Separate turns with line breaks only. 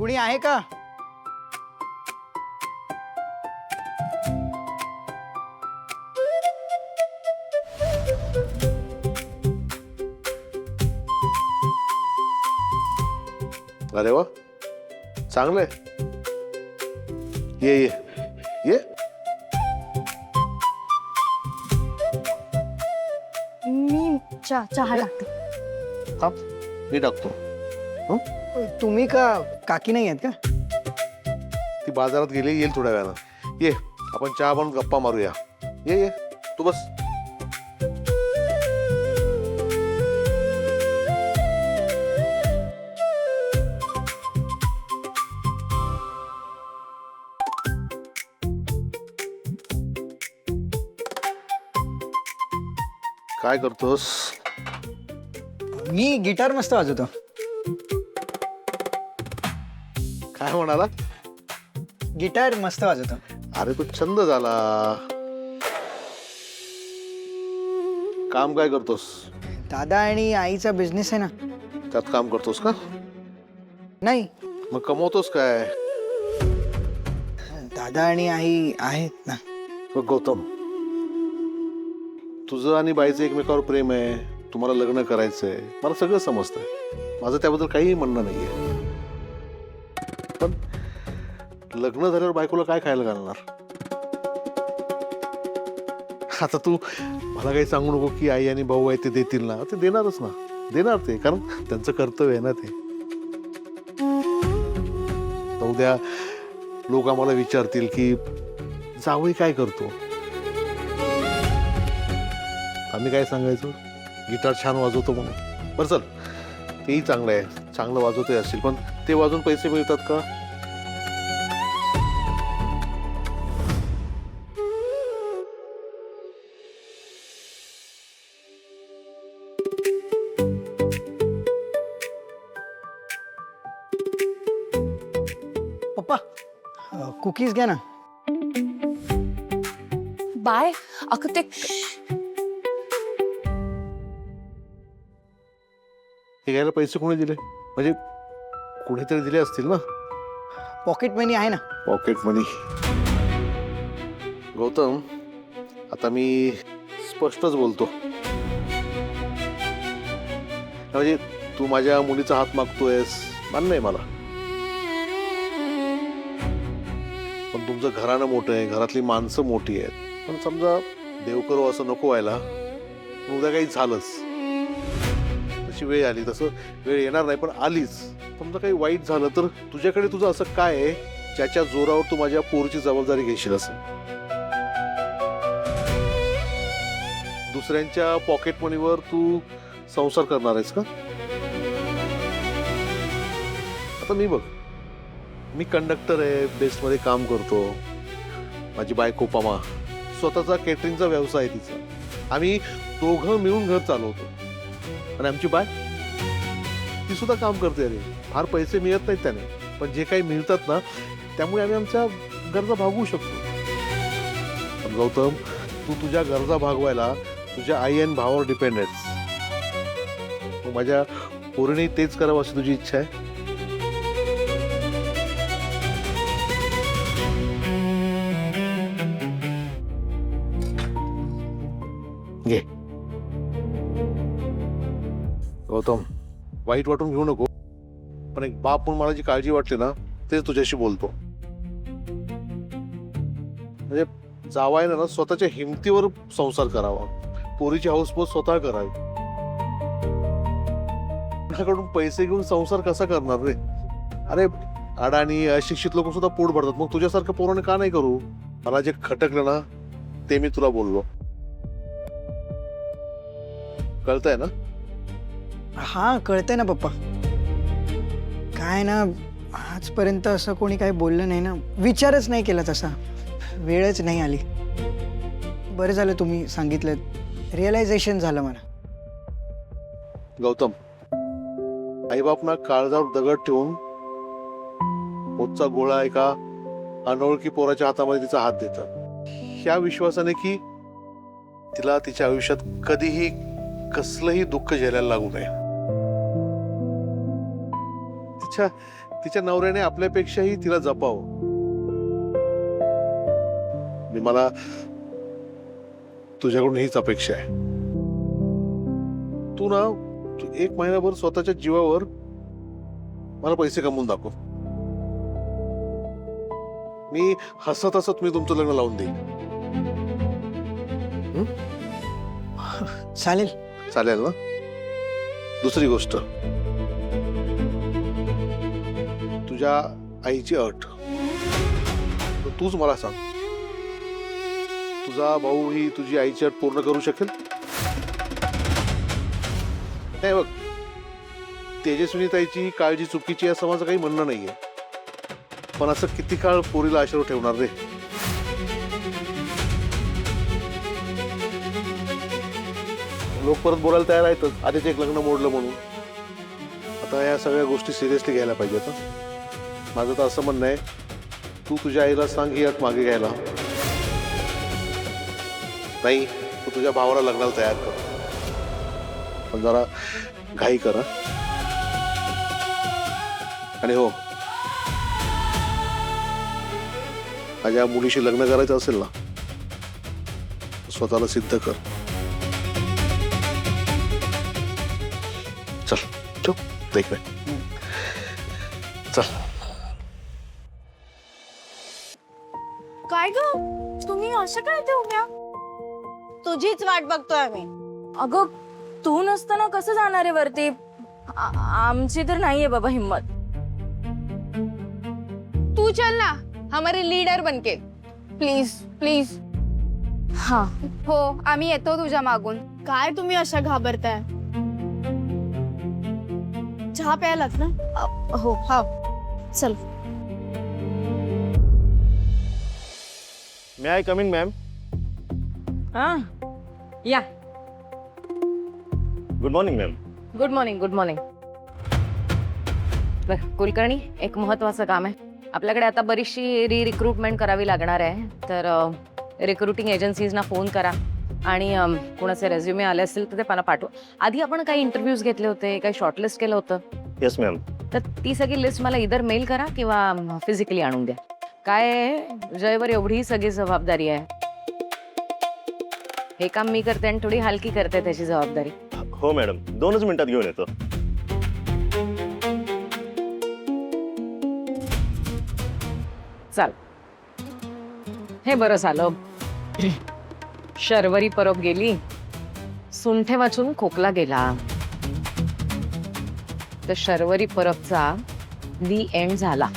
कुणी आहे का?
अरे वा, चांगलंय. ये ये ये.
मी चहा टाकते.
थांब, मी टाकतो.
तुम्ही का काकी नाही आहेत का?
ती बाजारात गेली, येईल थोड्या वेळानं. ये, आपण चहा बनवून गप्पा मारूया. ये ये, तू बस. काय करतोस?
मी गिटार मस्त वाजवतो.
काय म्हणाला?
गिटार मस्त वाजवतो.
अरे तो छंद झाला. काम काय करतोस?
दादा आणि आईचा बिझनेस आहे ना.
त्यात काम करतोस का?
नाही,
मग कमवतोस काय?
दादा आणि आई आहेत ना.
मग गौतम, तुझं आणि बाईचं एकमेकावर प्रेम आहे, तुम्हाला लग्न करायचंय, मला सगळं समजतंय. माझं त्याबद्दल काहीही म्हणणं नाहीये. पण लग्न झाल्यावर बायकोला काय खायला घालणार? आता तू मला काही सांगू नको की आई आणि भाऊ आहे ते देतील ना. ते देणारच ना, देणार ते, कारण त्यांचं कर्तव्य आहे ना ते. तर उद्या लोक आम्हाला विचारतील की जावई काय करतो. आम्ही काय सांगायचो? गिटार छान वाजवतो म्हणून. बरं चल, तेही चांगलं आहे, चांगलं वाजवते असेल, पण ते वाजून पैसे मिळतात का?
पप्पा, कुकीज घ्या ना.
बाय. अगं ते
हे घ्यायला पैसे कोणी दिले? म्हणजे कुणीतरी दिले असतील ना.
पॉकेट मनी आहे ना.
पॉकेट मनी. गौतम, आता मी स्पष्टच बोलतो. म्हणजे तू माझ्या मुलीचा हात मागतोयस, मान्य आहे मला. पण तुमचं घराणं मोठं आहे, घरातली माणसं मोठी आहेत. पण समजा देव करो असं नको व्हायला, पण उद्या काही झालंच, तशी वेळ आली, तसं वेळ येणार नाही पण आलीच, समजा काही वाईट झालं तर तुझ्याकडे तुझं असं काय आहे ज्याच्या जोरावर तू माझ्या पोरीची जबाबदारी घेशील? असं दुसऱ्यांच्या पॉकेट मनीवर तू संसार करणार आहेस का? आता मी बघ, मी कंडक्टर आहे, बेस्टमध्ये काम करतो. माझी बायको पमा, स्वतःचा केटरिंगचा व्यवसाय आहे तिचा. आम्ही दोघं मिळून घर चालवतो. आणि आमची बाय, ती सुद्धा काम करते. अरे फार पैसे मिळत नाहीत त्याने, पण जे काही मिळतात ना, त्यामुळे आम्ही आमच्या गरजा भागवू शकतो. पण गौतम, तू तुझ्या गरजा भागवायला तुझ्या आई आणि भावावर डिपेंड आहेस. मग माझ्या पोरीने तेच करावं अशी तुझी इच्छा आहे? घे. गौतम, वाईट वाटून घेऊ नको, पण एक बाप म्हणून मला जी काळजी वाटते ना, तेच तुझ्याशी बोलतो. म्हणजे जावायला ना स्वतःच्या हिमतीवर संसार करावा, पोरीची हौसपोस स्वतः करावी. तुझ्याकडून पैसे घेऊन संसार कसा करणार रे? अरे अडाणी अशिक्षित लोक सुद्धा पोट भरतात, मग तुझ्यासारखं पोराने का नाही करू? मला जे खटकलं ना, ते मी तुला बोललो. कळतंय ना?
हा, कळतंय ना पप्पा. काय ना, आजपर्यंत असं कोणी काही बोललं नाही ना, विचारच नाही केला तसा, वेळच नाही आली. बरं झालं तुम्ही सांगितलं, रिअलायझेशन झालं मला.
गौतम, आईबापना काळजावर दगड ठेवून पोटचा गोळा एका अनोळखी पोराच्या हातामध्ये तिचा हात देतात, ह्या विश्वासाने की तिला तिच्या आयुष्यात कधीही कसलंही दुःख झेलायला लागू नये. तिच्या नवऱ्याने आपल्यापेक्षाही तिला जपावं. आणि मला तुझ्याकडून हीच अपेक्षा आहे. तू 1 महिनाभर स्वतःच्या जीवावर मला पैसे कमवून दाखव. मी हसत हसत मी तुमचं लग्न लावून देईन.
चालेल.
चालेल ना? दुसरी गोष्ट, तुझ्या आईची अट तूच मला सांग. तुझा भाऊ ही तुझी आईची अट पूर्ण करू शकेल? नाही बघ, तेजस्विनी ताईची काळजी चुकीची असं माझं काही म्हणणं नाहीये, पण असं किती काळ पोरीला आश्रय ठेवणार रे? लोक परत बोलायला तयार आहेतच, आधीच एक लग्न मोडलं म्हणून. आता या सगळ्या गोष्टी सिरियसली घ्यायला पाहिजेत. माझं तर असं म्हणणं आहे, तू तुझ्या आईला सांग ही अट मागे घ्यायला. नाही, तू तुझ्या भावाला लग्नाला तयार कर, पण जरा घाई कर. आणि हो, माझ्या मुलीशी लग्न करायचं असेल ना, स्वतःला सिद्ध कर. चल चल देख. चल.
काय ग, तुम्ही असं काय ते उभ्या?
तुझीच वाट बघतोय आम्ही.
अगं, तू नसताना कसं जाणार आहे वरती? आमची तर नाहीये बाबा हिम्मत.
तू चल ना, हमारे लीडर बनके. Please please.
हा,
हो, आम्ही येतो तुझ्या मागून. काय तुम्ही अशा घाबरताय? चहा प्यायलाच ना?
हो.
हा, चल.
मे आय कम इन मॅम?
हा, या.
Good morning ma'am.
Good morning. Good morning. बरं कुलकर्णी, एक महत्वाचं काम आहे आपल्याकडे. आता बरीचशी रिक्रुटमेंट करावी लागणार आहे, तर रिक्रुटिंग एजन्सीजना फोन करा आणि कोणाचे रेझ्युमे आले असतील तर ते मला पाठवा. आधी आपण काही इंटरव्ह्यूज घेतले होते, काही शॉर्टलिस्ट केलं होतं,
येस मॅम.
तर ती सगळी लिस्ट मला इधर मेल करा किंवा फिजिकली आणून द्या. काय जयवर एवढी सगळी जबाबदारी आहे. हे काम मी करते आणि थोडी हलकी करते त्याची जबाबदारी.
हो मॅडम, 2च मिनिटात घेऊन येतो.
चाल, हे बरं झालं. शर्वरी परब गेली, सुंठे वाचून खोकला गेला, तर शर्वरी परबचा दी एंड झाला.